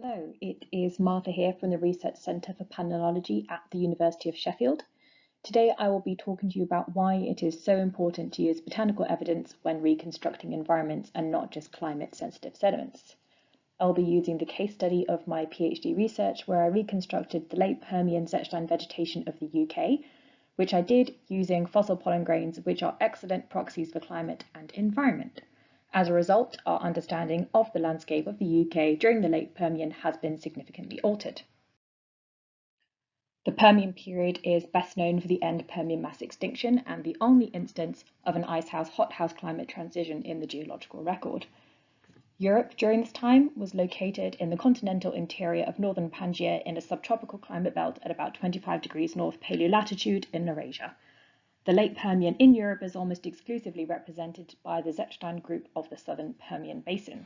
Hello, it is Martha here from the Research Centre for Palaeontology at the University of Sheffield. Today I will be talking to you about why it is so important to use botanical evidence when reconstructing environments and not just climate-sensitive sediments. I'll be using the case study of my PhD research where I reconstructed the late Permian zechstein vegetation of the UK, which I did using fossil pollen grains, which are excellent proxies for climate and environment. As a result, our understanding of the landscape of the UK during the late Permian has been significantly altered. The Permian period is best known for the end Permian mass extinction and the only instance of an icehouse-hothouse climate transition in the geological record. Europe during this time was located in the continental interior of northern Pangaea in a subtropical climate belt at about 25 degrees north paleolatitude in Eurasia. The late Permian in Europe is almost exclusively represented by the zechstein group of the southern Permian basin.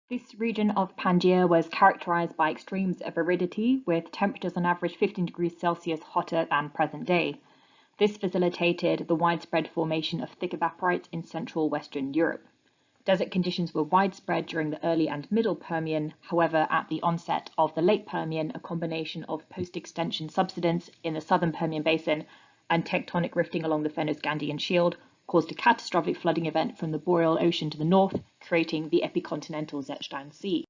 This region of Pangaea was characterized by extremes of aridity, with temperatures on average 15 degrees Celsius hotter than present day. This facilitated the widespread formation of thick evaporites in central Western Europe. Desert conditions were widespread during the early and middle Permian. However, at the onset of the late Permian, a combination of post-extension subsidence in the southern Permian basin and tectonic rifting along the Fennoscandian Shield caused a catastrophic flooding event from the Boreal Ocean to the north, creating the epicontinental Zechstein Sea.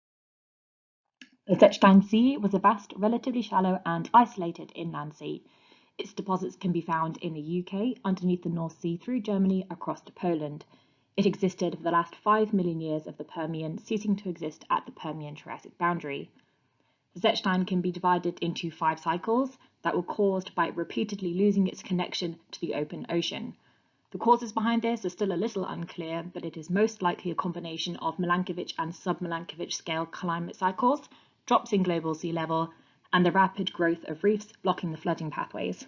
The Zechstein Sea was a vast, relatively shallow and isolated inland sea. Its deposits can be found in the UK, underneath the North Sea through Germany across to Poland. It existed for the last 5 million years of the Permian, ceasing to exist at the Permian-Triassic boundary. The Zechstein can be divided into 5 cycles that were caused by repeatedly losing its connection to the open ocean. The causes behind this are still a little unclear, but it is most likely a combination of Milankovitch and sub-Milankovitch scale climate cycles, drops in global sea level, and the rapid growth of reefs blocking the flooding pathways.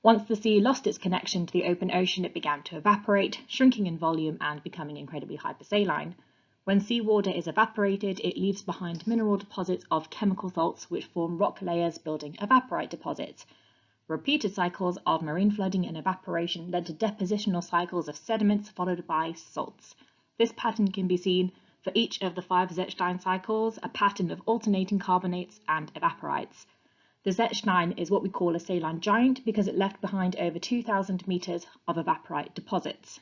Once the sea lost its connection to the open ocean, it began to evaporate, shrinking in volume and becoming incredibly hypersaline. When seawater is evaporated, it leaves behind mineral deposits of chemical salts which form rock layers building evaporite deposits. Repeated cycles of marine flooding and evaporation led to depositional cycles of sediments followed by salts. This pattern can be seen for each of the 5 Zechstein cycles, a pattern of alternating carbonates and evaporites. The Zechstein is what we call a saline giant because it left behind over 2,000 meters of evaporite deposits.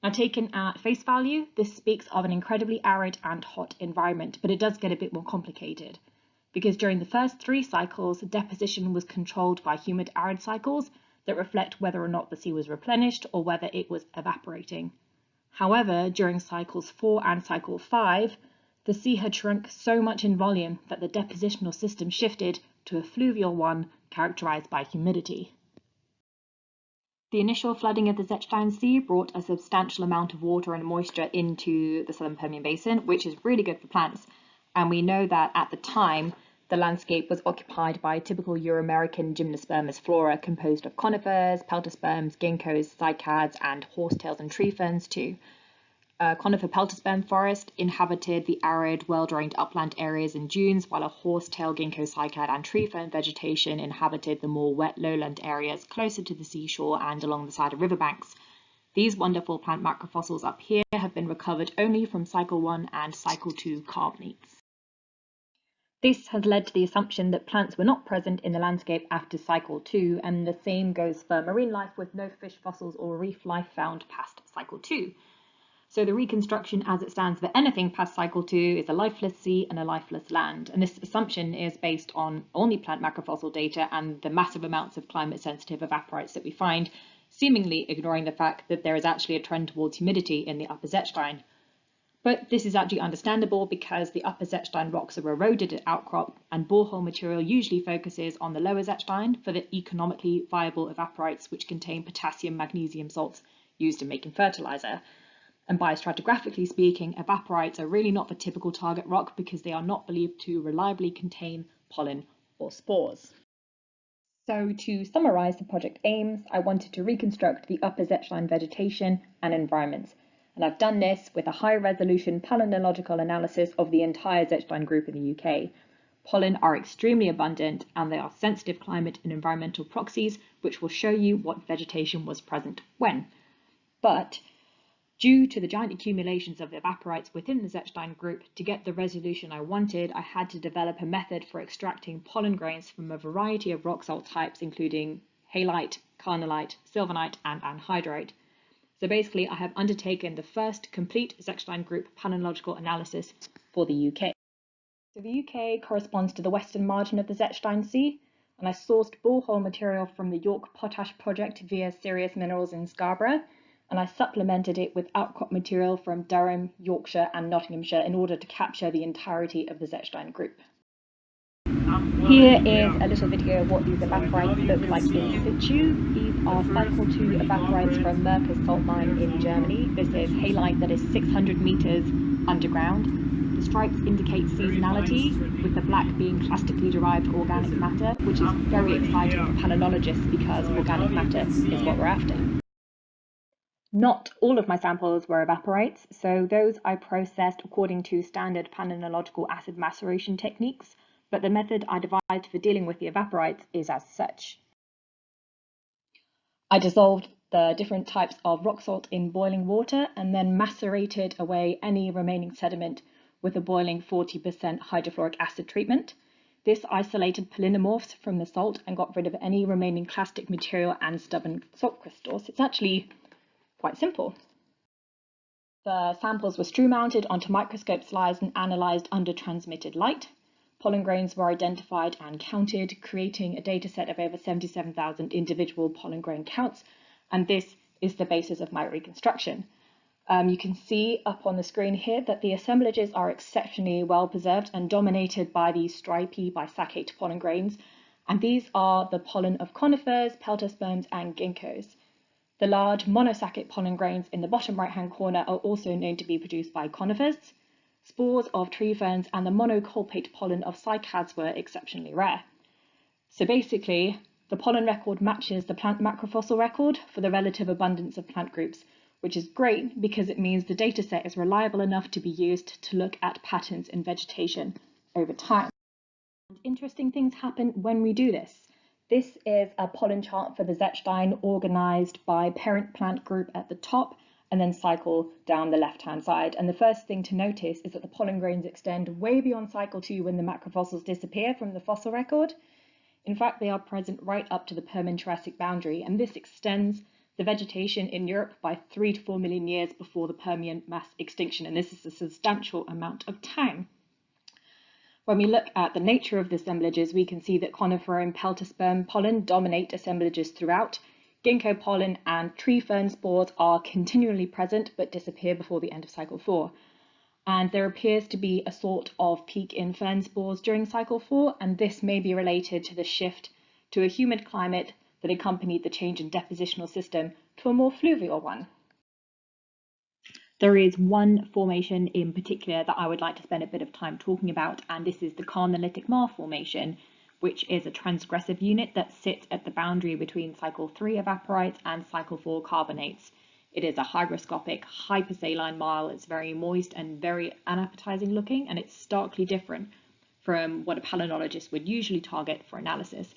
Now, taken at face value, this speaks of an incredibly arid and hot environment, but it does get a bit more complicated because during the first 3 cycles, deposition was controlled by humid arid cycles that reflect whether or not the sea was replenished or whether it was evaporating. However, during cycles 4 and cycle 5, the sea had shrunk so much in volume that the depositional system shifted to a fluvial one characterized by humidity. The initial flooding of the Zechstein Sea brought a substantial amount of water and moisture into the southern Permian Basin, which is really good for plants. And we know that at the time, the landscape was occupied by typical Euro-American gymnospermous flora composed of conifers, peltosperms, ginkgos, cycads, and horsetails and tree ferns too. Conifer peltosperm forest inhabited the arid, well-drained upland areas and dunes, while a horsetail, ginkgo, cycad, and tree fern vegetation inhabited the more wet lowland areas closer to the seashore and along the side of riverbanks. These wonderful plant macrofossils up here have been recovered only from cycle 1 and cycle 2 carbonates. This has led to the assumption that plants were not present in the landscape after cycle 2, and the same goes for marine life with no fish fossils or reef life found past cycle 2. So the reconstruction as it stands for anything past cycle 2 is a lifeless sea and a lifeless land. And this assumption is based on only plant macrofossil data and the massive amounts of climate-sensitive evaporites that we find, seemingly ignoring the fact that there is actually a trend towards humidity in the upper Zechstein. But this is actually understandable because the upper Zechstein rocks are eroded at outcrop, and borehole material usually focuses on the lower Zechstein for the economically viable evaporites which contain potassium magnesium salts used in making fertilizer. And biostratigraphically speaking, evaporites are really not the typical target rock because they are not believed to reliably contain pollen or spores. So to summarise the project aims, I wanted to reconstruct the upper Zechstein vegetation and environments. And I've done this with a high-resolution palaeontological analysis of the entire Zechstein group in the UK. Pollen are extremely abundant and they are sensitive climate and environmental proxies, which will show you what vegetation was present when. But Due to the giant accumulations of evaporites within the Zechstein group, to get the resolution I wanted, I had to develop a method for extracting pollen grains from a variety of rock salt types, including halite, carnallite, sylvanite, and anhydrite. So basically, I have undertaken the first complete Zechstein group palynological analysis for the UK. So the UK corresponds to the western margin of the Zechstein Sea, and I sourced borehole material from the York Potash Project via Sirius Minerals in Scarborough, and I supplemented it with outcrop material from Durham, Yorkshire and Nottinghamshire in order to capture the entirety of the Zechstein group. Here is a little video of what these evaporites look like in situ. These are cycle 2 evaporites from Merker's salt mine in Germany. This is halite that is 600 meters underground. The stripes indicate seasonality, with the black being plastically derived organic matter, which is very exciting for palynologists because organic matter is what we're after. Not all of my samples were evaporites, so those I processed according to standard palynological acid maceration techniques, but the method I devised for dealing with the evaporites is as such. I dissolved the different types of rock salt in boiling water and then macerated away any remaining sediment with a boiling 40% hydrofluoric acid treatment. This isolated polynomorphs from the salt and got rid of any remaining clastic material and stubborn salt crystals. It's actually quite simple. The samples were strew mounted onto microscope slides and analysed under transmitted light. Pollen grains were identified and counted, creating a data set of over 77,000 individual pollen grain counts, and this is the basis of my reconstruction. You can see up on the screen here that the assemblages are exceptionally well preserved and dominated by these stripy bisaccate pollen grains, and these are the pollen of conifers, peltosperms and ginkgos. The large monosaccate pollen grains in the bottom right-hand corner are also known to be produced by conifers. Spores of tree ferns and the monocolpate pollen of cycads were exceptionally rare. So basically, the pollen record matches the plant macrofossil record for the relative abundance of plant groups, which is great because it means the dataset is reliable enough to be used to look at patterns in vegetation over time. And interesting things happen when we do this. This is a pollen chart for the Zechstein organised by parent plant group at the top and then cycle down the left-hand side. And the first thing to notice is that the pollen grains extend way beyond cycle 2 when the macrofossils disappear from the fossil record. In fact, they are present right up to the Permian-Triassic boundary, and this extends the vegetation in Europe by 3 to 4 million years before the Permian mass extinction, and this is a substantial amount of time. When we look at the nature of the assemblages, we can see that conifer and peltosperm pollen dominate assemblages throughout. Ginkgo pollen and tree fern spores are continually present but disappear before the end of cycle 4. And there appears to be a sort of peak in fern spores during cycle 4, and this may be related to the shift to a humid climate that accompanied the change in depositional system to a more fluvial one. There is one formation in particular that I would like to spend a bit of time talking about, and this is the carnallitic marl formation, which is a transgressive unit that sits at the boundary between cycle 3 evaporites and cycle 4 carbonates. It is a hygroscopic, hypersaline marl. It's very moist and very unappetizing looking, and it's starkly different from what a palynologist would usually target for analysis.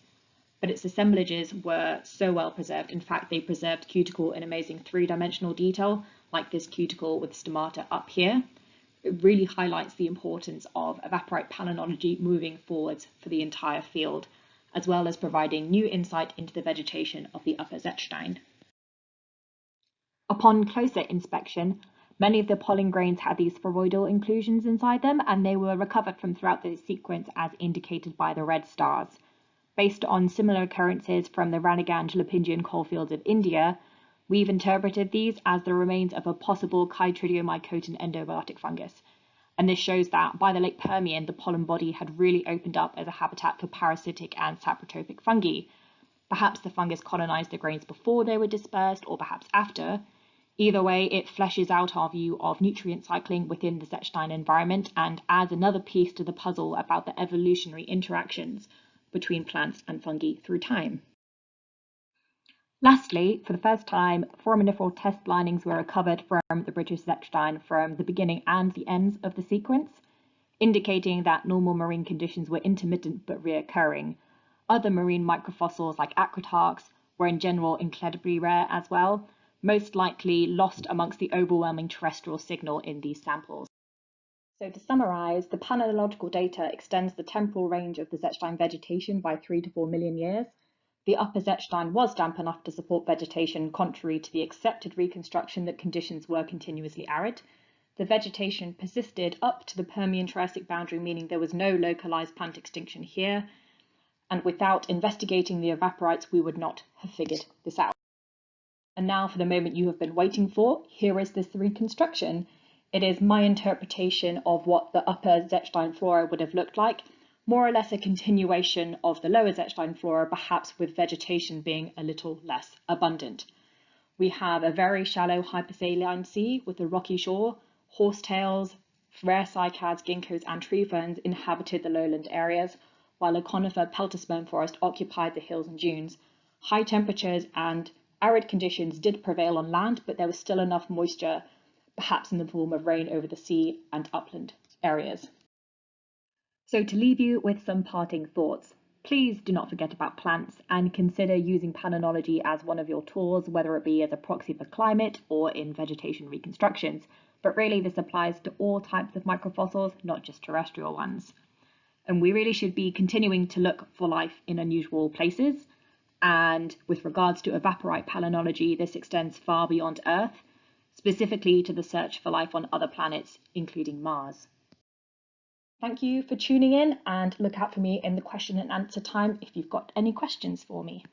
But its assemblages were so well preserved. In fact, they preserved cuticle in amazing 3-dimensional detail, like this cuticle with stomata up here. It really highlights the importance of evaporite palynology moving forwards for the entire field, as well as providing new insight into the vegetation of the Upper Zechstein. Upon closer inspection, many of the pollen grains had these spheroidal inclusions inside them, and they were recovered from throughout the sequence as indicated by the red stars. Based on similar occurrences from the Raniganj-Lipindian coalfields of India, we've interpreted these as the remains of a possible chytridiomycotin endobiotic fungus. And this shows that by the late Permian, the pollen body had really opened up as a habitat for parasitic and saprotropic fungi. Perhaps the fungus colonized the grains before they were dispersed, or perhaps after. Either way, it fleshes out our view of nutrient cycling within the Zechstein environment and adds another piece to the puzzle about the evolutionary interactions between plants and fungi through time. Lastly, for the first time, foraminiferal test linings were recovered from the British Zechstein from the beginning and the ends of the sequence, indicating that normal marine conditions were intermittent but reoccurring. Other marine microfossils like acrotarchs were in general incredibly rare as well, most likely lost amongst the overwhelming terrestrial signal in these samples. So to summarise, the paleontological data extends the temporal range of the Zechstein vegetation by 3 to 4 million years. The upper Zechstein was damp enough to support vegetation, contrary to the accepted reconstruction that conditions were continuously arid. The vegetation persisted up to the Permian-Triassic boundary, meaning there was no localised plant extinction here. And without investigating the evaporites, we would not have figured this out. And now for the moment you have been waiting for. Here is this reconstruction. It is my interpretation of what the upper Zechstein flora would have looked like, more or less a continuation of the lower Zechstein flora, perhaps with vegetation being a little less abundant. We have a very shallow hypersaline sea with a rocky shore. Horsetails, rare cycads, ginkgos and tree ferns inhabited the lowland areas, while a conifer peltosperm forest occupied the hills and dunes. High temperatures and arid conditions did prevail on land, but there was still enough moisture, perhaps in the form of rain over the sea and upland areas. So to leave you with some parting thoughts, please do not forget about plants and consider using paleontology as one of your tools, whether it be as a proxy for climate or in vegetation reconstructions. But really this applies to all types of microfossils, not just terrestrial ones. And we really should be continuing to look for life in unusual places. And with regards to evaporite paleontology, this extends far beyond Earth, specifically to the search for life on other planets, including Mars. Thank you for tuning in, and look out for me in the question and answer time if you've got any questions for me.